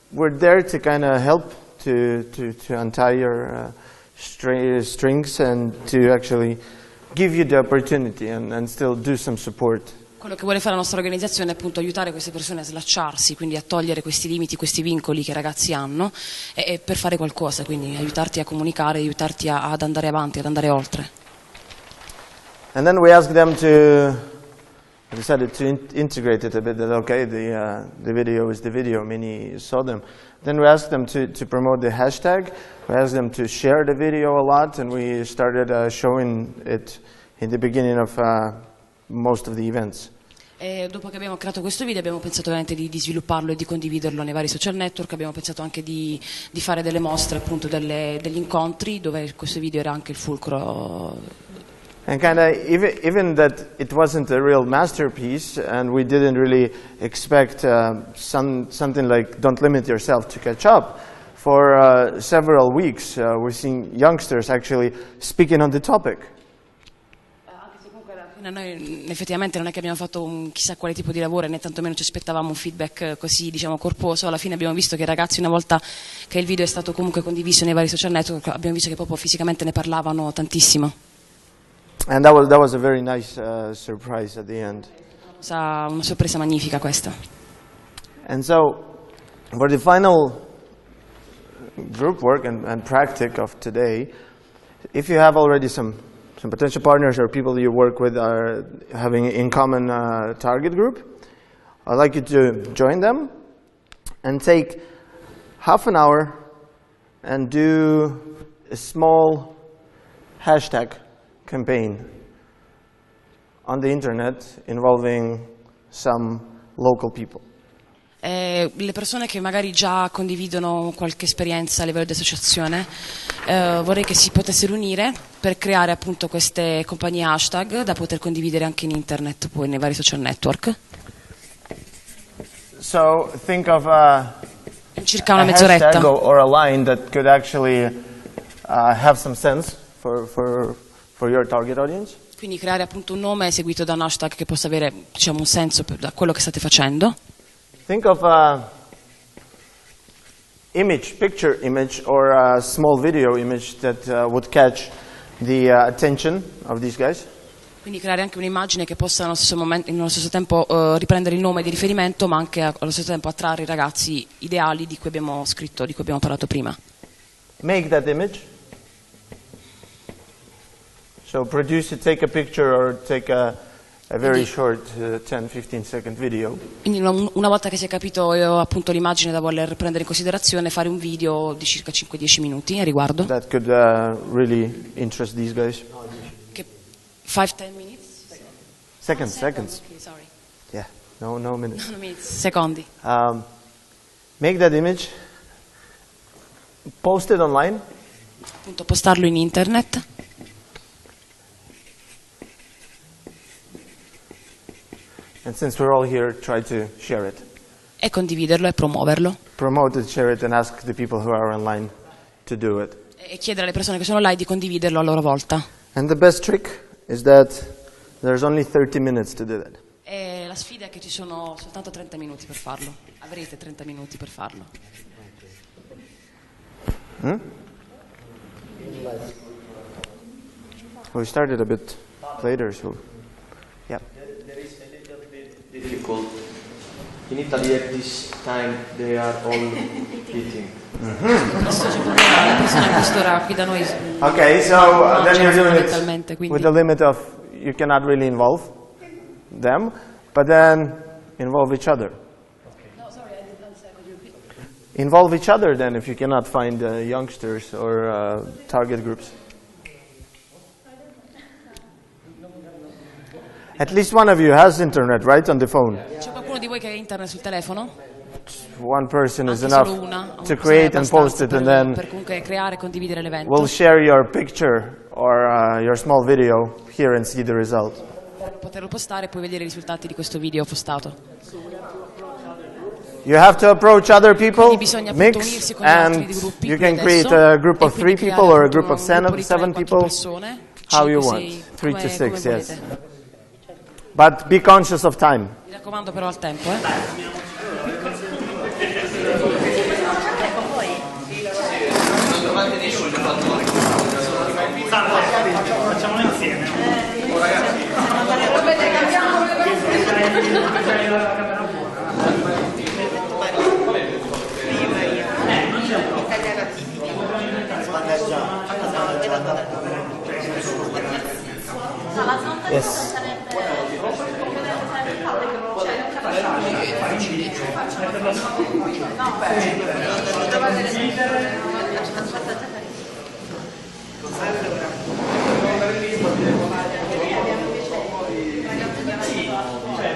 we're there to kind of help to untie your strings and to actually give you the opportunity and still do some support. Quello che vuole fare la nostra organizzazione è appunto aiutare queste persone a slacciarsi, quindi a togliere questi limiti, questi vincoli che i ragazzi hanno e per fare qualcosa, quindi aiutarti a comunicare, aiutarti ad andare avanti, ad andare oltre. And then we asked them to, we decided to integrate it a bit, that okay, the video is the video, many saw them. Then we asked them to promote the hashtag, we asked them to share the video a lot, and we started showing it in the beginning of most of the events. E dopo che abbiamo creato questo video abbiamo pensato veramente di svilupparlo e di condividerlo nei vari social network, abbiamo pensato anche di fare delle mostre, appunto degli incontri dove questo video era anche il fulcro. And kind of even that it wasn't a real masterpiece, and we didn't really expect something like "Don't limit yourself" to catch up. For several weeks, we're seeing youngsters actually speaking on the topic. Noi effettivamente non è che abbiamo fatto un chissà quale tipo di lavoro, né tantomeno ci aspettavamo un feedback così, diciamo, corposo. Alla fine abbiamo visto che i ragazzi, una volta che il video è stato comunque condiviso nei vari social network, abbiamo visto che proprio fisicamente ne parlavano tantissimo. And that was a very nice surprise at the end. Una sorpresa magnifica questa. And so, for the final group work and practice of today, if you have already some potential partners or people you work with are having in common target group, I'd like you to join them and take half an hour and do a small hashtag campaign on the internet involving some local people. Le persone che magari già condividono qualche esperienza a livello di associazione, vorrei che si potessero unire per creare appunto queste compagnie hashtag da poter condividere anche in internet, poi nei vari social network. So think of circa una mezz'oretta or a line that could actually have some sense for your target audience. Quindi creare appunto un nome seguito da un hashtag che possa avere, diciamo, un senso da quello che state facendo. Think of picture image, or a small video image that would catch the attention of these guys. Quindi creare anche un'immagine che possa nello stesso tempo riprendere il nome di riferimento, ma anche allo stesso tempo attrarre i ragazzi ideali di cui abbiamo scritto, di cui abbiamo parlato prima. Make that image. So produce it, take a picture or take a very short 10-15 second video. Quindi una volta che si è capito appunto l'immagine da voler prendere in considerazione, fare un video di circa 5-10 minuti a riguardo. That could really interest these guys. 5-10 minutes? Seconds. Okay, sorry. Yeah, no minutes. No minutes, secondi. Make that image, post it online. Appunto postarlo in internet. And since we're all here, try to share it. E condividerlo e promuoverlo. Promote it, share it, and ask the people who are online to do it. E chiedere alle persone che sono online di condividerlo a loro volta. And the best trick is that there's only 30 minutes to do that. E la sfida è che ci sono soltanto 30 minuti per farlo. Avrete 30 minuti per farlo. We started a bit later, so yeah. There is a little bit difficult In Italy at this time they are all eating. Okay, so then you're doing it with the limit of you cannot really involve them, but then involve each other. Involve each other then if you cannot find youngsters or target groups. At least one of you has internet, right, on the phone? C'è qualcuno di voi che ha internet sul telefono? One person is Anche solo enough una to create and post it, and then per comunque creare e condividere l'evento. we'll share your picture or your small video here and see the result. Poterlo postare e poi vedere i risultati di questo video postato. You have to approach other people, bisogna mix, unirsi con gli altri and gruppi you qui can adesso, create a group e of 3 quindi people or a creare group of un gruppo di 7 3-4 people, persone, how you 5, want, 6, 3 to 6, come yes. volete. But be conscious of time. Mi raccomando però al tempo, Facciamolo insieme. Yes.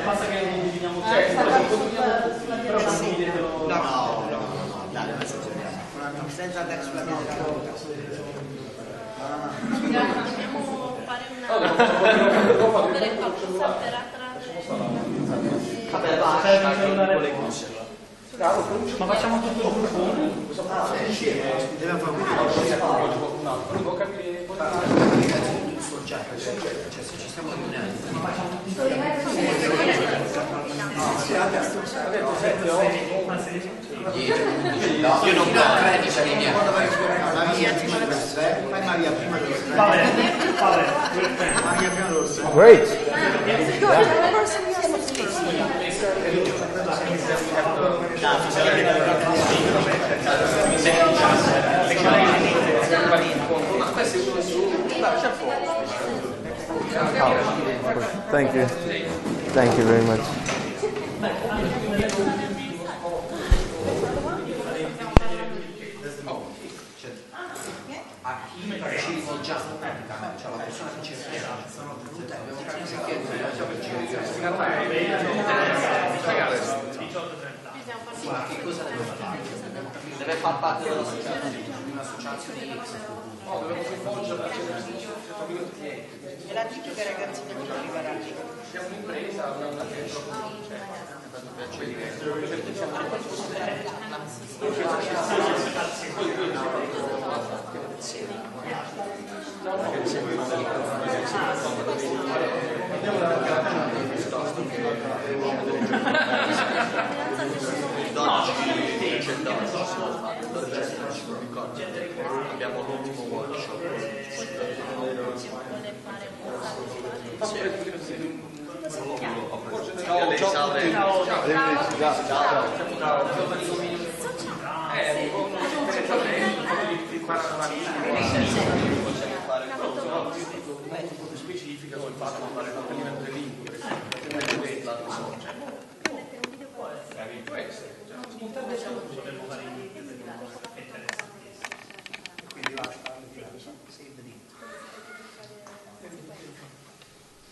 Basta che non dividiamo senza andare sulla mia Dobbiamo fare una delle qualcosa per ma facciamo tutto il gruppo? Dobbiamo fare Devo capire il soggetto, cioè se ci stiamo riunendo. ma facciamo io non do 13 linee. Fai Maria prima dello Maria prima dello Great. Thank you. Thank you very much. A chi ci rivolgiamo praticamente, cioè la persona che ci richiede, abbiamo capito che cosa deve fare? Deve far parte di un'associazione X. Dobbiamo coinvolgere E l'ha detto che i ragazzi devono arrivare a lì. siamo un'impresa, una abbiamo l'ultimo workshop. specifica sul fatto di fare l'apprendimento delle lingue.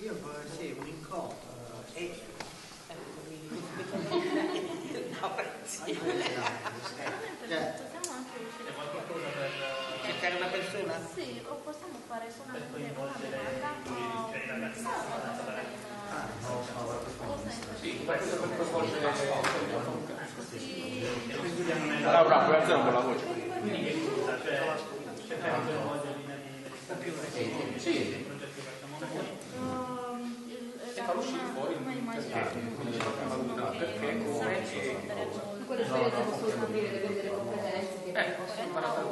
Io vorrei un incontro e cercare una persona? Sì, o possiamo fare solamente una Sì, questo per coinvolgere Bravo, puoi alzare un po' la voce. Quindi che cosa? Cioè, cercare di coinvolgerli più nei progetti che facciamo noi. e far uscire fuori perché come in quelle storie possono capire delle competenze che possono imparare.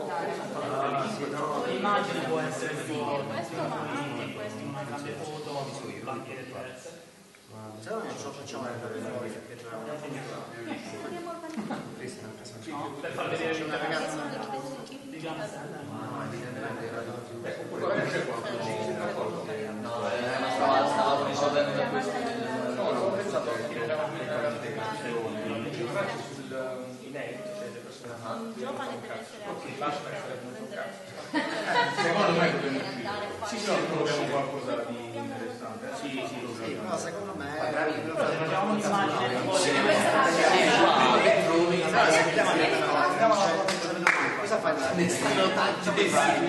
L'immagine può essere tipo questo, ma anche questo. una grande foto, bandiere diverse. Se no non ce lo facciamo andare fuori perché c'è una Per far vedere una ragazza. Stavo risolvendo da questo. No, ho pensato che eravamo sull'inedito, cioè le persone secondo me dobbiamo sì, troviamo qualcosa di interessante. Sì, no, secondo me facciamo un'immagine cosa fai? Ne stanno tanti design.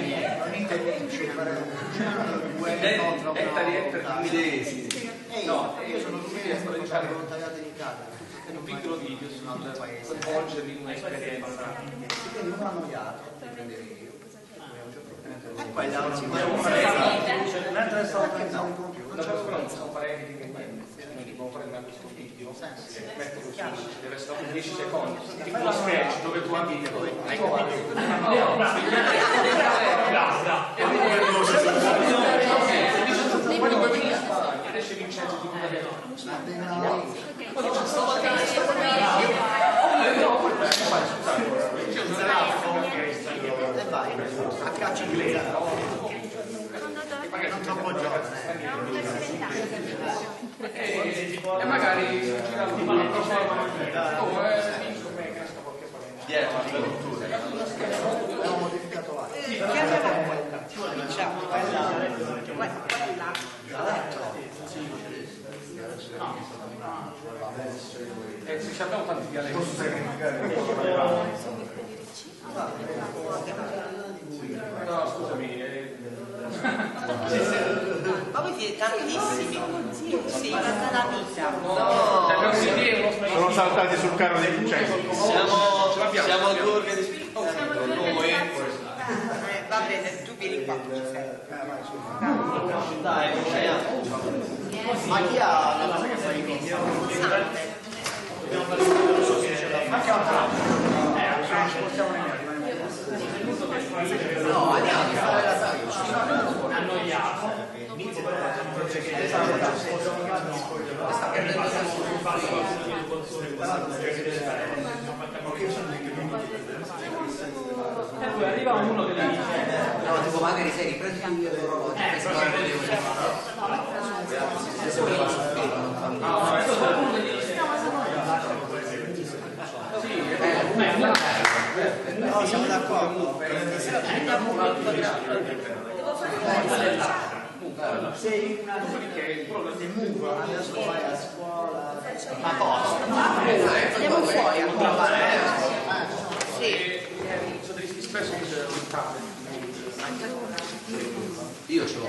No, io sono l'unica che faccio volontariato in Italia. Un piccolo video sul coinvolgerli in un'esperienza. Quindi uno annoiato, ti prendevi io. E poi mentre stavo pensando in computer, Una persona non sono parenti indipendenti, noi dobbiamo prendere questo video, metto così, deve essere 10 secondi, tipo lo sketch dove tu hai poi dove vedi ed esce Vincenzo tipo da e vai a caccia inglese non troppo giovane e magari girano una proforma dietro la cultura abbiamo modificato altro se abbiamo tanti dialetti no scusami ma voi siete tantissimi, sei fatta la vita. sono saltati sul carro dei Vincenzo Siamo due organizzazioni. Noi. Va bene, tu vieni qua. Dai, ma chi ha la cosa che fai con no, andiamo a fare la annoiato. E poi arriva uno che dice no, tipo magari sei riprendi l'orologio no, siamo d'accordo sei una adesso vai a scuola Ma cosa? Andiamo fuori a trovare. Sì. sono degli spesso io ce l'ho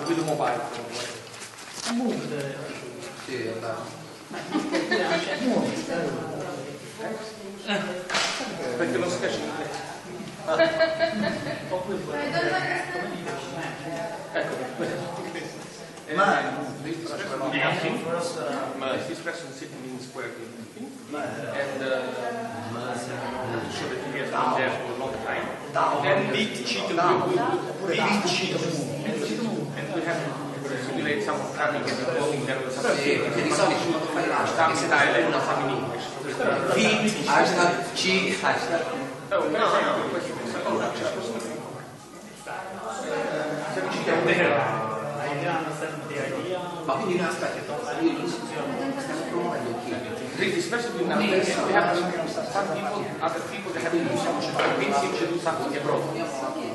guido mobile sì, andavo perché lo sketch ma this person sitting in square and show that he has been there for a long time then big cheat and we have to simulate some coming and going there with some perché di solito quando fai some style and some in English hashtag C hashtag per esempio questo allora c'è la persona se riuscite a vedere ma quindi aspetta io stiamo promuovendo chi? especially nowadays we have some people, other people that have been used to convincing to do something abroad.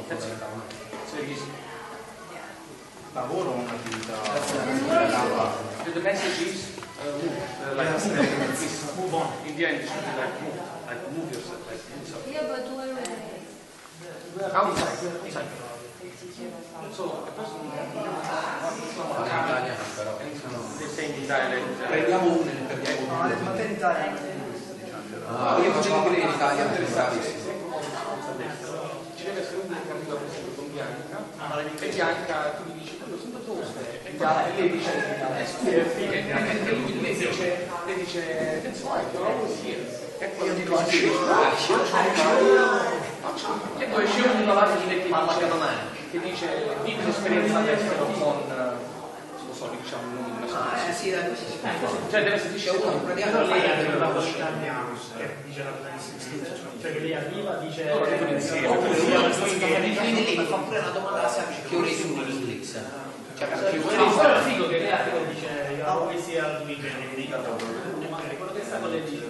That's it. So easy. lavoro o un'attività? The message is move on. In the end, it should be like move yourself. Yeah, but where? Outside. So a person the same dialect. Prendiamo uno e ne perdiamo Ma te in Italia io facevo quelli in Italia interessatissimi. Ci deve essere uno che arriva con Bianca e Bianca tu gli dici quello sono toste e lei dice le dice that's why you're always here e poi io dico e poi esce una pagina che dice vivi l'esperienza all'estero con so, diciamo un nome di una sì, dai, così si fa. Cioè deve essere disceso. Però lei ha una velocità che dice la cioè che lei arriva, dice no, lo insieme. Lei fa pure una domanda semplice, che ore sono in inglese? Cioè, perché però è figo che lei arriva e dice io always here doing anything. Magari quello che sta con lei dice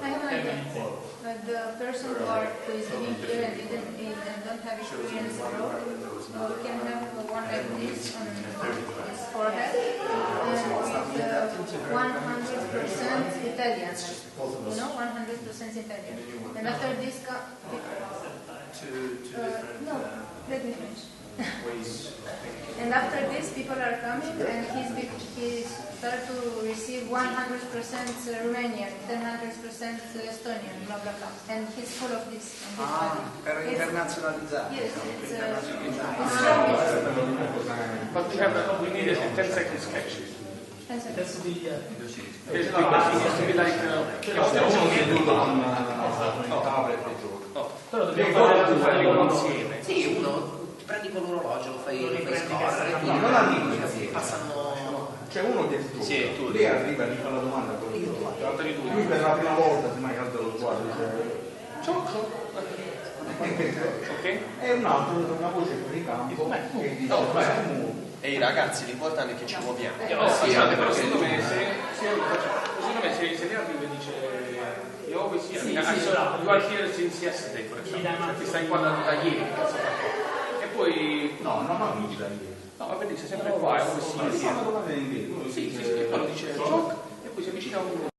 I have an idea. But the person who is living here and don't have experience abroad, can have one like this on his forehead, and with 100% Italian, you know, 100% Italian. And after this, no, let me finish. And after this, people are coming, and he's started to receive 100% Romanian, 10% Estonian, blah blah blah, and he's full of this. Per internazionalizzare. Yes, it's But we need a 10-second sketch. adesso di Uno seduto con tablet e gioco. Però dobbiamo fare insieme. Sì, uno prendi con l'orologio, lo fai scorrere. No, non arriva, passano. C'è uno che è tu, lei arriva e gli fa la domanda con lui per la prima volta, semmai calza lo sguardo, dice Ok? E un altro, una voce fuori campo che dice e i ragazzi, l'importante è che ci muoviamo. Però secondo me se lei arriva e dice io always here, you are here since yesterday, per esempio, ti stai qua da ieri, e poi no, ma non da ieri. no, ma dice sempre qua, always here. Sì, Sì, e poi lo dice gioco, e poi si avvicina a uno